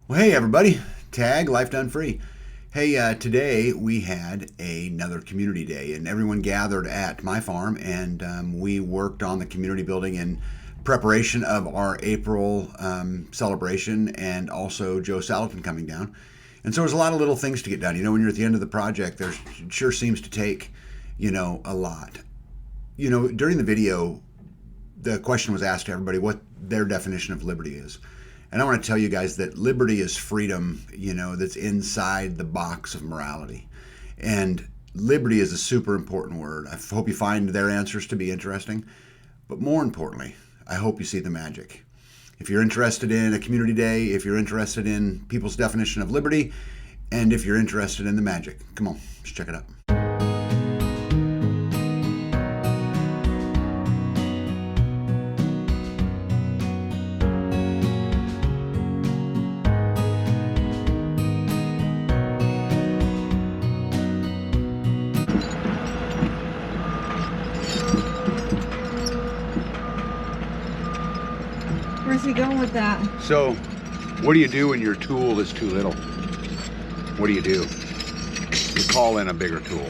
Well, hey everybody, tag Life Done Free. Hey, today we had another community day, and everyone gathered at my farm, and we worked on the community building in preparation of our April celebration, and also Joe Salatin coming down. And so there's a lot of little things to get done. You know, when you're at the end of the project, there sure seems to take, a lot. During the video, the question was asked to everybody what their definition of liberty is. And I want to tell you guys that liberty is freedom, that's inside the box of morality. And liberty is a super important word. I hope you find their answers to be interesting. But more importantly, I hope you see the magic. If you're interested in a community day, if you're interested in people's definition of liberty, and if you're interested in the magic, come on, let's check it out. Where's he going with that? So, what do you do when your tool is too little? What do? You call in a bigger tool.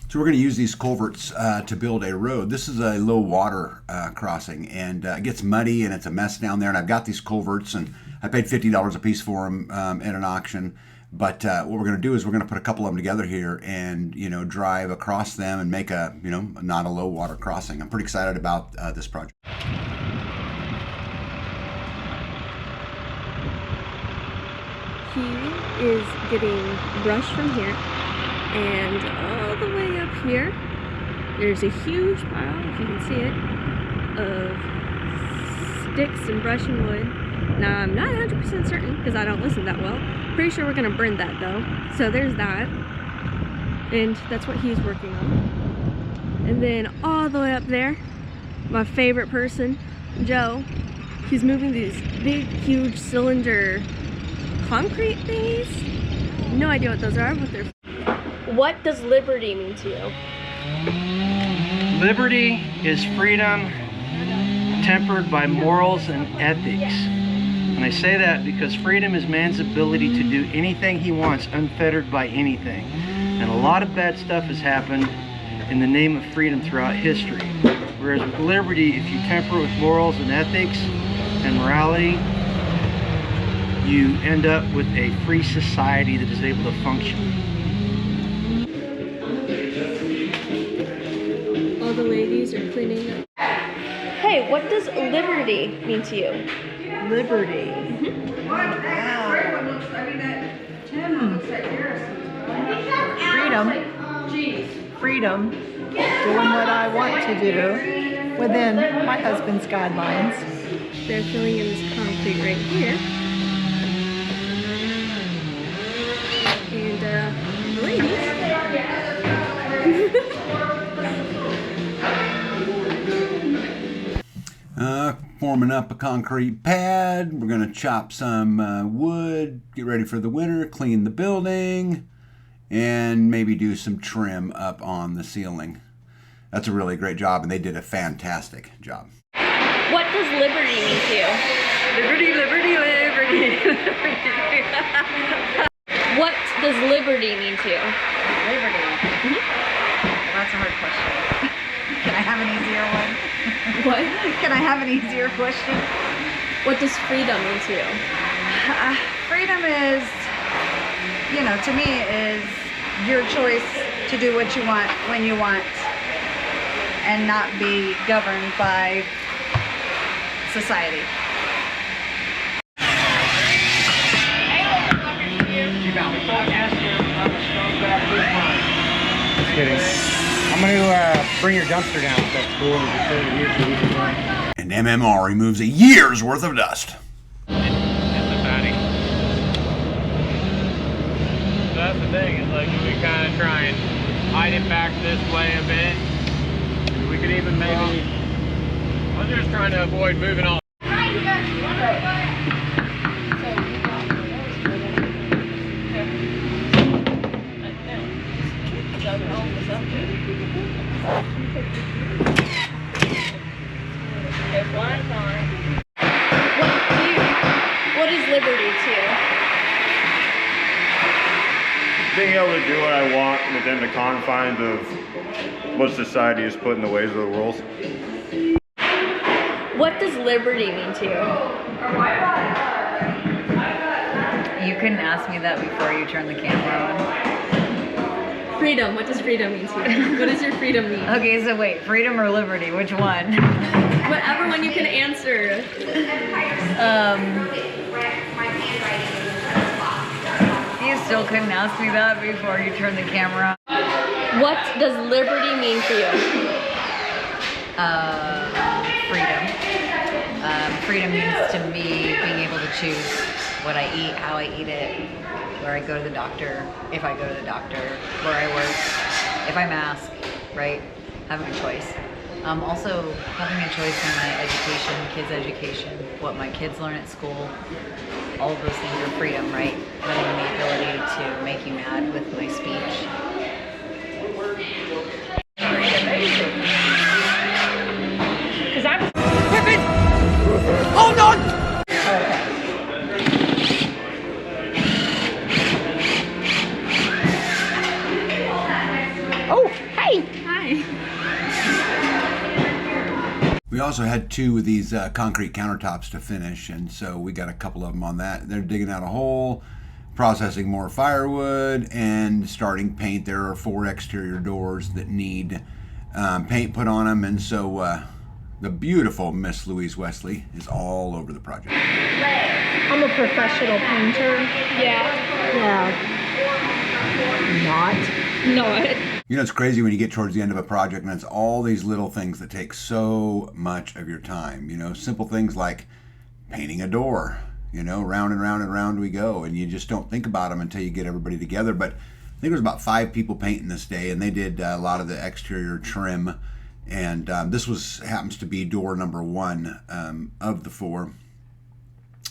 So we're going to use these culverts to build a road. This is a low water crossing, and it gets muddy and it's a mess down there. And I've got these culverts, and I paid $50 a piece for them at an auction. But what we're going to do is we're going to put a couple of them together here and, drive across them and make a, not a low water crossing. I'm pretty excited about this project. He is getting brush from here, and all the way up here, there's a huge pile, if you can see it, of sticks and brush and wood. Now, I'm not 100% certain, because I don't listen that well. Pretty sure we're going to burn that, though. So there's that, and that's what he's working on. And then all the way up there, my favorite person, Joe, he's moving these big, huge cylinder concrete things. No idea what those are, but they're... What does liberty mean to you? Liberty is freedom tempered by morals and ethics. And I say that because freedom is man's ability to do anything he wants, unfettered by anything. And a lot of bad stuff has happened in the name of freedom throughout history. Whereas with liberty, if you temper with morals and ethics and morality, you end up with a free society that is able to function. All the ladies are cleaning up. Hey, what does liberty mean to you? Liberty. Freedom. Doing what I want to do within my husband's guidelines. They're filling in this concrete right here. And the ladies. Forming up a concrete pad. We're going to chop some wood, get ready for the winter, clean the building, and maybe do some trim up on the ceiling. That's a really great job, and they did a fantastic job. What does liberty mean to you? Liberty, liberty, liberty. What does liberty mean to you? Liberty. Well, that's a hard question. Can I have an easier one? What? Can I have an easier question? What does freedom mean to you? Freedom is, to me, is your choice to do what you want when you want and not be governed by society. Just kidding. I'm going to bring your dumpster down if that's cool. And MMR removes a year's worth of dust. That's the thing, is like we kind of try and hide it back this way a bit. We could even maybe, I'm just trying to avoid moving on. What is liberty to you? being able to do what I want within the confines of what society has put in the ways of the rules. What does liberty mean to you? You couldn't ask me that before you turned the camera on. Freedom. What does freedom mean to you? What does your freedom mean? Okay, so wait, freedom or liberty? Which one? Whatever one you can answer. You still couldn't ask me that before you turned the camera on. What does liberty mean to you? Freedom. Freedom means to me being able to choose what I eat, how I eat it, where I go to the doctor, if I go to the doctor, where I work, if I'm asked, right? Having a choice. Also having a choice in my education, kids' education, what my kids learn at school, all of those things are freedom, right? Having the ability to make you mad with my speech. Because I'm... Hold on! Oh, hey! Hi. We also had 2 of these concrete countertops to finish, and so we got a couple of them on that. They're digging out a hole, processing more firewood, and starting paint. There are 4 exterior doors that need paint put on them, and so the beautiful Miss Louise Wesley is all over the project. I'm a professional painter. Yeah. Not. No. You know, it's crazy when you get towards the end of a project and it's all these little things that take so much of your time. You know, simple things like painting a door, you know, round and round and round we go, and you just don't think about them until you get everybody together. But I think there was about 5 people painting this day, and they did a lot of the exterior trim. And this happens to be door number 1 of the 4.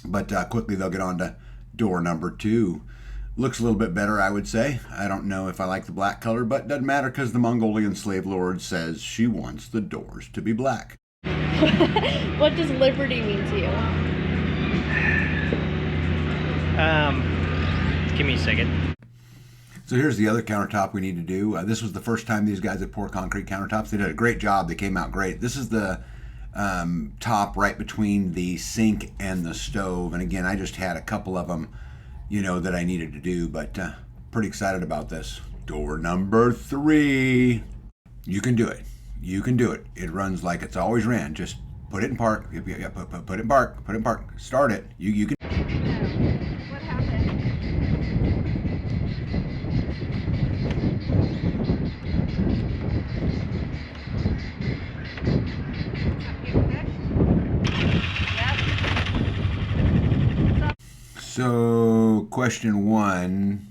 But quickly they'll get on to door number 2. Looks a little bit better, I would say. I don't know if I like the black color, but doesn't matter because the Mongolian slave lord says she wants the doors to be black. What does liberty mean to you? Give me a second. So here's the other countertop we need to do. This was the first time these guys had poured concrete countertops. They did a great job. They came out great. This is the top right between the sink and the stove. And again, I just had a couple of them, you know, that I needed to do, but pretty excited about this. Door number 3. You can do it. You can do it. It runs like it's always ran. Just put it in park. Put it in park. Put it in park. Start it. You can. What happened? So question 1,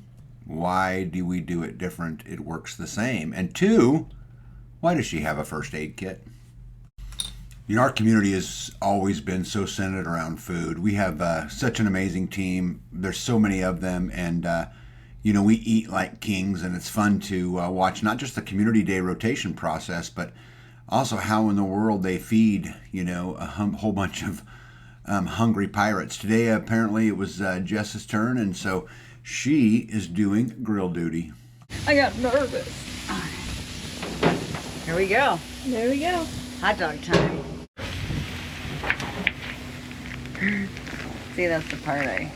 why do we do it different? It works the same. And 2, why does she have a first aid kit? You know, our community has always been so centered around food. We have such an amazing team. There's so many of them, and you know, we eat like kings, and it's fun to watch not just the community day rotation process, but also how in the world they feed, you know, a whole bunch of hungry pirates. Today, apparently, it was Jess's turn, and so she is doing grill duty. I got nervous. Here we go. There we go. Hot dog time. See, that's the part I'm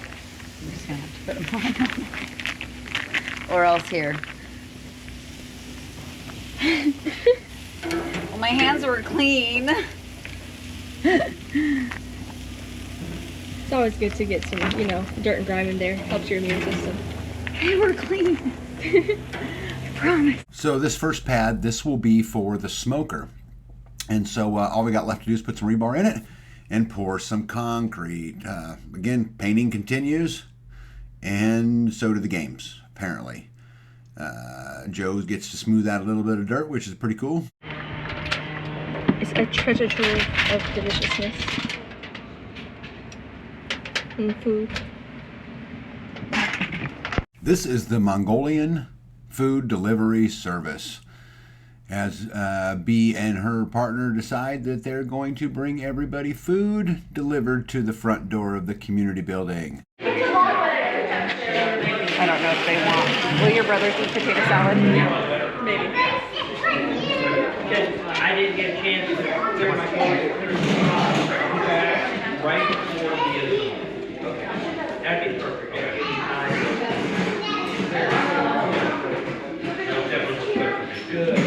just gonna have to put mine on. Or else here. Well, my hands were clean. It's always good to get some, you know, dirt and grime in there. Helps your immune system. They were clean. I promise. So this first pad, this will be for the smoker. And so all we got left to do is put some rebar in it and pour some concrete. Again, painting continues, and so do the games, apparently. Joe gets to smooth out a little bit of dirt, which is pretty cool. It's a treasure trove of deliciousness and food. This is the Mongolian food delivery service. As B and her partner decide that they're going to bring everybody food delivered to the front door of the community building. I don't know if they want. Will your brothers eat potato salad? Maybe. I didn't get a chance to clear my phone. Right before the okay. That'd be perfect. Good.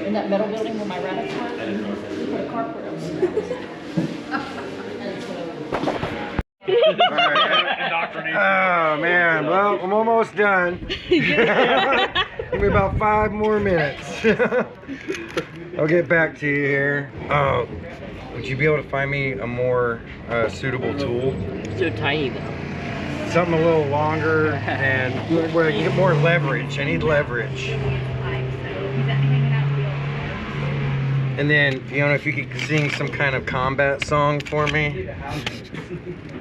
In that metal building where my rabbits were, we put a carport. Oh man, well, I'm almost done. Give me about 5 more minutes. I'll get back to you here. Oh, would you be able to find me a more suitable tool? So tiny though. Something a little longer and where you get more leverage. I need leverage. And then, Fiona, if you could sing some kind of combat song for me.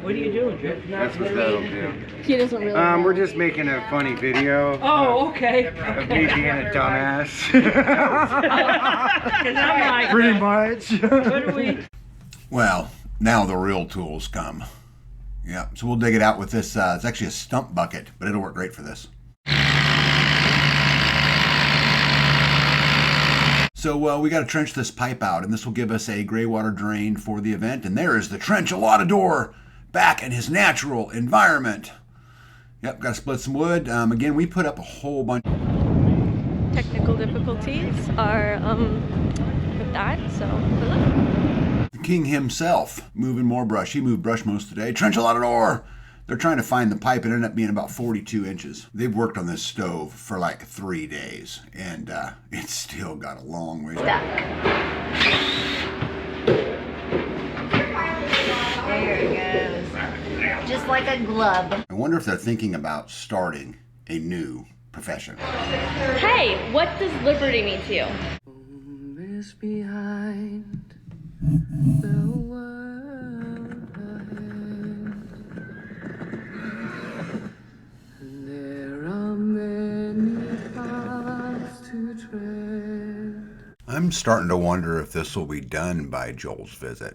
What are you doing, Jeff? That's what that'll do. He doesn't really. We're just making a funny video. Oh, okay. Of me being a dumbass. Because I'm like, Pretty much. what do we? Well, now the real tools come. Yeah, so we'll dig it out with this. It's actually a stump bucket, but it'll work great for this. So we got to trench this pipe out, and this will give us a gray water drain for the event. And there is the Trenchalotador back in his natural environment. Yep, got to split some wood. Again, we put up a whole bunch. Technical difficulties are with that, so good luck. The king himself moving more brush. He moved brush most of the day. Trenchalotador! They're trying to find the pipe. It ended up being about 42 inches. They've worked on this stove for like 3 days, and it's still got a long way. There it goes. Just like a glove. I wonder if they're thinking about starting a new profession. Hey, what does liberty mean to you? Behind the world ahead, there are many paths to tread. I'm starting to wonder if this will be done by Joel's visit.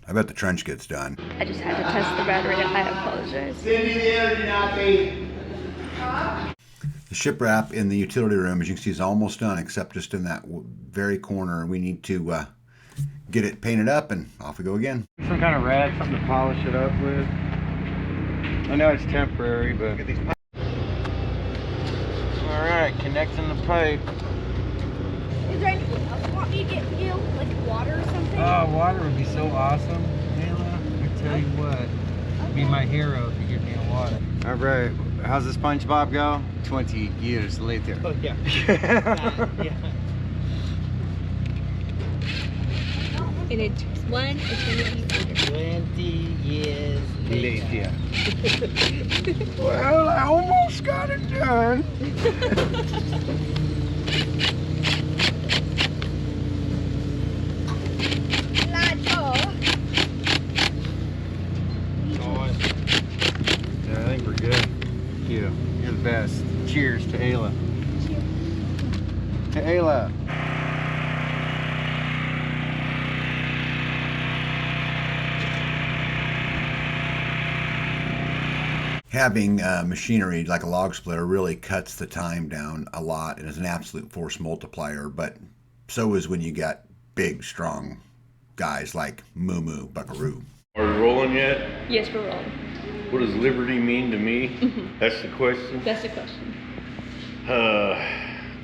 I bet the trench gets done. I just had to test the battery. I apologize. The shiprap in the utility room, as you can see, is almost done, except just in that very corner. We need to get it painted up, and off we go again. Some kind of rag, something to polish it up with. I know it's temporary, but... Alright, connecting the pipe. Is there anything else you want me to get you? Like water or something? Oh, water would be so awesome, Ayla. I tell you what, you'd be my hero if you give me a water. Alright, how's the SpongeBob go? 20 years later. Oh, yeah. Yeah. And it's one eternity later. 20 years Later. Well, I almost got it done. Yeah, I think we're good. Thank you. You're the best. Cheers to Ayla. To Ayla. Having machinery like a log splitter really cuts the time down a lot and is an absolute force multiplier, but so is when you got big, strong guys like Moo Moo Buckaroo. Are we rolling yet? Yes, we're rolling. What does liberty mean to me? That's the question. That's the question.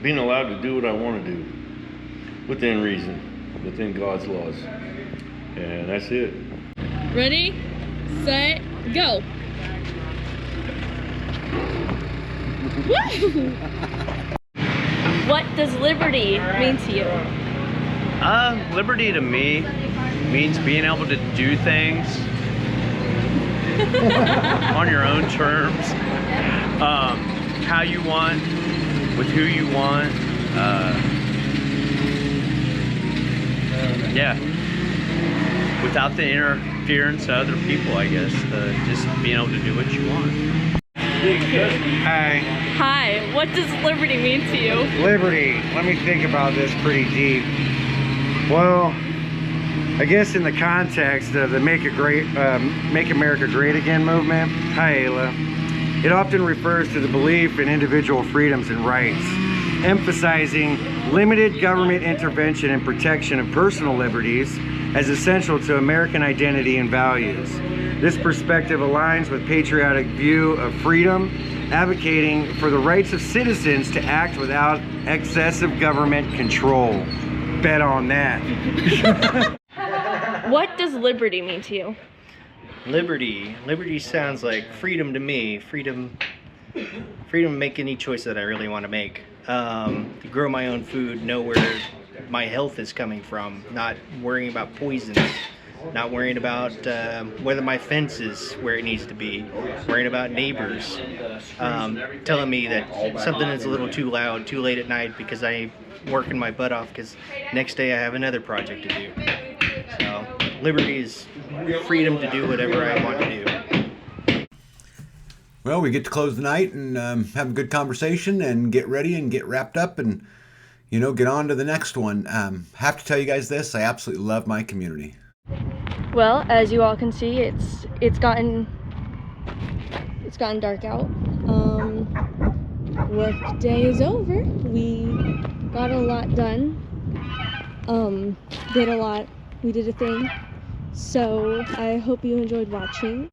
Being allowed to do what I want to do, within reason, within God's laws. And that's it. Ready, set, go. What does liberty mean to you? Liberty to me means being able to do things on your own terms, how you want, with who you want. Yeah, without the interference of other people, I guess. Just being able to do what you want. Hi. Hi, what does liberty mean to you? Liberty. Let me think about this pretty deep. Well, I guess in the context of the Make America Great Again movement, hi Ayla, it often refers to the belief in individual freedoms and rights, emphasizing limited government intervention and protection of personal liberties as essential to American identity and values. This perspective aligns with patriotic view of freedom, advocating for the rights of citizens to act without excessive government control. Bet on that. What does liberty mean to you? Liberty sounds like freedom to me. Freedom to make any choice that I really want to make. To grow my own food, know where my health is coming from, not worrying about poisons, not worrying about whether my fence is where it needs to be, worrying about neighbors telling me that something is a little too loud, too late at night because I'm working my butt off because next day I have another project to do. So liberty is freedom to do whatever I want to do. Well, we get to close the night and have a good conversation and get ready and get wrapped up and, you know, get on to the next one. Have to tell you guys this, I absolutely love my community. Well, as you all can see, it's gotten dark out. Work day is over. We got a lot done. We did a thing. So I hope you enjoyed watching.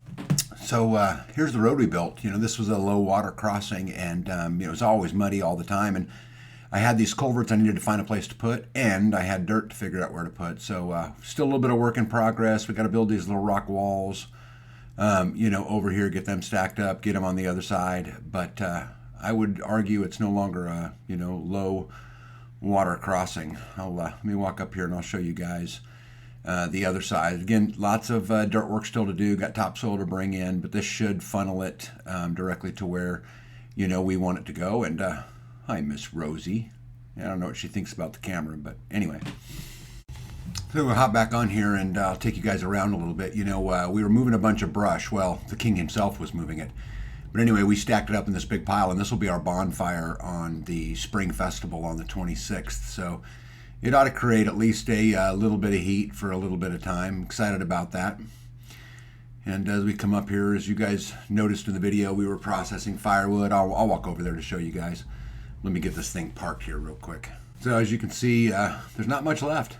So here's the road we built. You know, this was a low water crossing, and it was always muddy all the time. And I had these culverts I needed to find a place to put, and I had dirt to figure out where to put. So still a little bit of work in progress. We got to build these little rock walls, over here, get them stacked up, get them on the other side. But I would argue it's no longer a, low water crossing. Let me walk up here and I'll show you guys the other side. Again, lots of dirt work still to do. Got topsoil to bring in, but this should funnel it directly to where, we want it to go. And hi, Miss Rosie. I don't know what she thinks about the camera, but anyway. So we'll hop back on here and I'll take you guys around a little bit. We were moving a bunch of brush. Well, the king himself was moving it. But anyway, we stacked it up in this big pile, and this will be our bonfire on the Spring Festival on the 26th. So it ought to create at least a little bit of heat for a little bit of time. Excited about that. And as we come up here, as you guys noticed in the video, we were processing firewood. I'll walk over there to show you guys. Let me get this thing parked here real quick. So as you can see, there's not much left,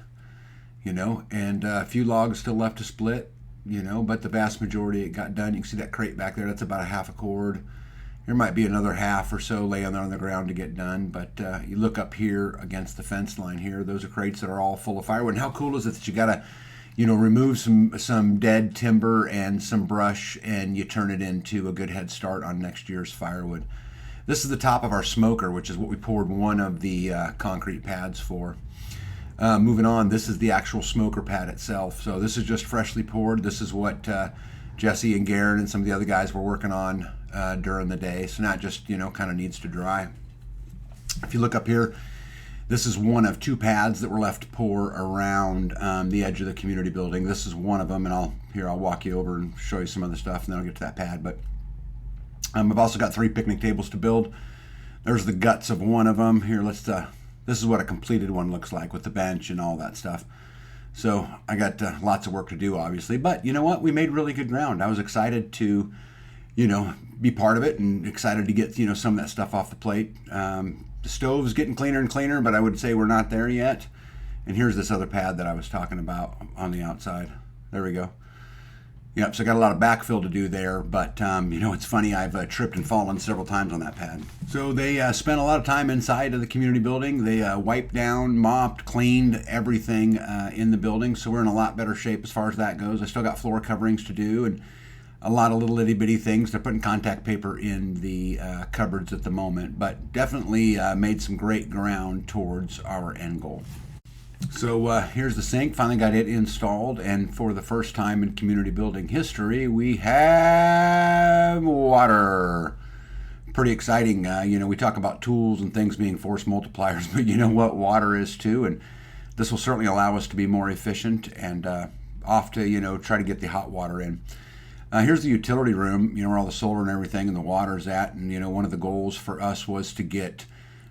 and a few logs still left to split, but the vast majority it got done. You can see that crate back there. That's about a half a cord. There might be another half or so laying there on the ground to get done. But you look up here against the fence line here, those are crates that are all full of firewood. And how cool is it that you got to, remove some dead timber and some brush, and you turn it into a good head start on next year's firewood. This is the top of our smoker, which is what we poured one of the concrete pads for. Moving on, this is the actual smoker pad itself. So this is just freshly poured. This is what Jesse and Garen and some of the other guys were working on during the day. So now it just, kind of needs to dry. If you look up here, this is one of two pads that were left to pour around the edge of the community building. This is one of them, and I'll walk you over and show you some other stuff, and then I'll get to that pad. But I've also got 3 picnic tables to build. There's the guts of one of them. Here, this is what a completed one looks like with the bench and all that stuff. So I got lots of work to do, obviously. But you know what? We made really good ground. I was excited to, be part of it, and excited to get, some of that stuff off the plate. The stove's getting cleaner and cleaner, but I would say we're not there yet. And here's this other pad that I was talking about on the outside. There we go. Yep, so I got a lot of backfill to do there, but it's funny, I've tripped and fallen several times on that pad. So they spent a lot of time inside of the community building. They wiped down, mopped, cleaned everything in the building, so we're in a lot better shape as far as that goes. I still got floor coverings to do and a lot of little itty bitty things. They're putting contact paper in the cupboards at the moment, but definitely made some great ground towards our end goal. So here's the sink. Finally got it installed, and for the first time in community building history, we have water. Pretty exciting. We talk about tools and things being force multipliers, but you know what water is too, and this will certainly allow us to be more efficient and off to try to get the hot water in. Here's the utility room, where all the solar and everything and the water's at, and one of the goals for us was to get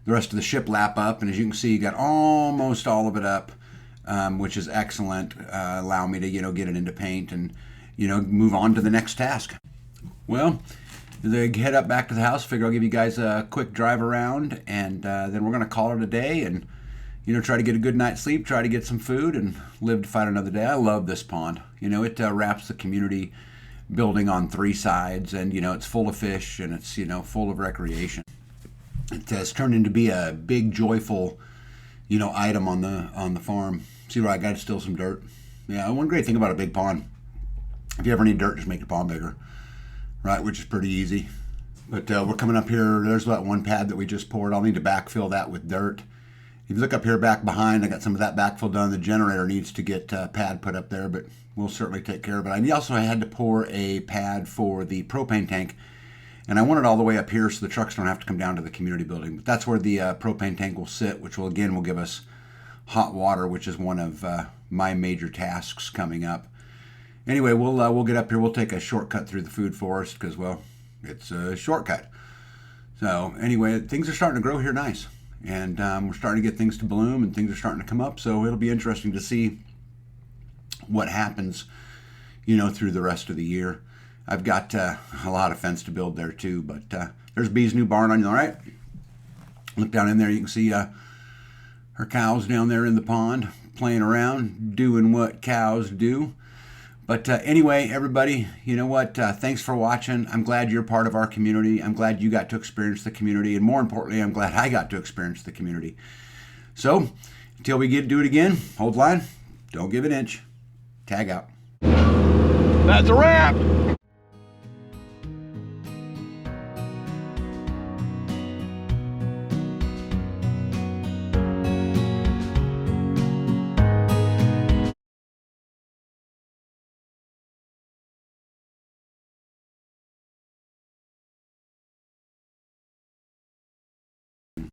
the rest of the shiplap up, and as you can see, you got almost all of it up. which is excellent. Allow me to, get it into paint and, move on to the next task. Well, they head up back to the house. Figure I'll give you guys a quick drive around, and then we're going to call it a day and, try to get a good night's sleep, try to get some food, and live to fight another day. I love this pond. It wraps the community building on 3 sides, and, it's full of fish, and it's, full of recreation. It has turned into be a big, joyful, item on the farm. See where I got to steal some dirt? Yeah, one great thing about a big pond, if you ever need dirt, just make the pond bigger, right? Which is pretty easy. But we're coming up here. There's that one pad that we just poured. I'll need to backfill that with dirt. If you look up here back behind, I got some of that backfill done. The generator needs to get a pad put up there, but we'll certainly take care of it. I also had to pour a pad for the propane tank, and I want it all the way up here so the trucks don't have to come down to the community building. But that's where the propane tank will sit, which will give us hot water, which is one of my major tasks coming up. Anyway, we'll get up here. We'll take a shortcut through the food forest because, well, it's a shortcut. So anyway, things are starting to grow here nice. And we're starting to get things to bloom, and things are starting to come up. So it'll be interesting to see what happens, through the rest of the year. I've got a lot of fence to build there too. But there's Bee's new barn on you, all right? Look down in there. You can see her cows down there in the pond playing around, doing what cows do. But anyway, everybody, you know what? Thanks for watching. I'm glad you're part of our community. I'm glad you got to experience the community. And more importantly, I'm glad I got to experience the community. So until we do it again, hold the line. Don't give an inch. Tag out. That's a wrap.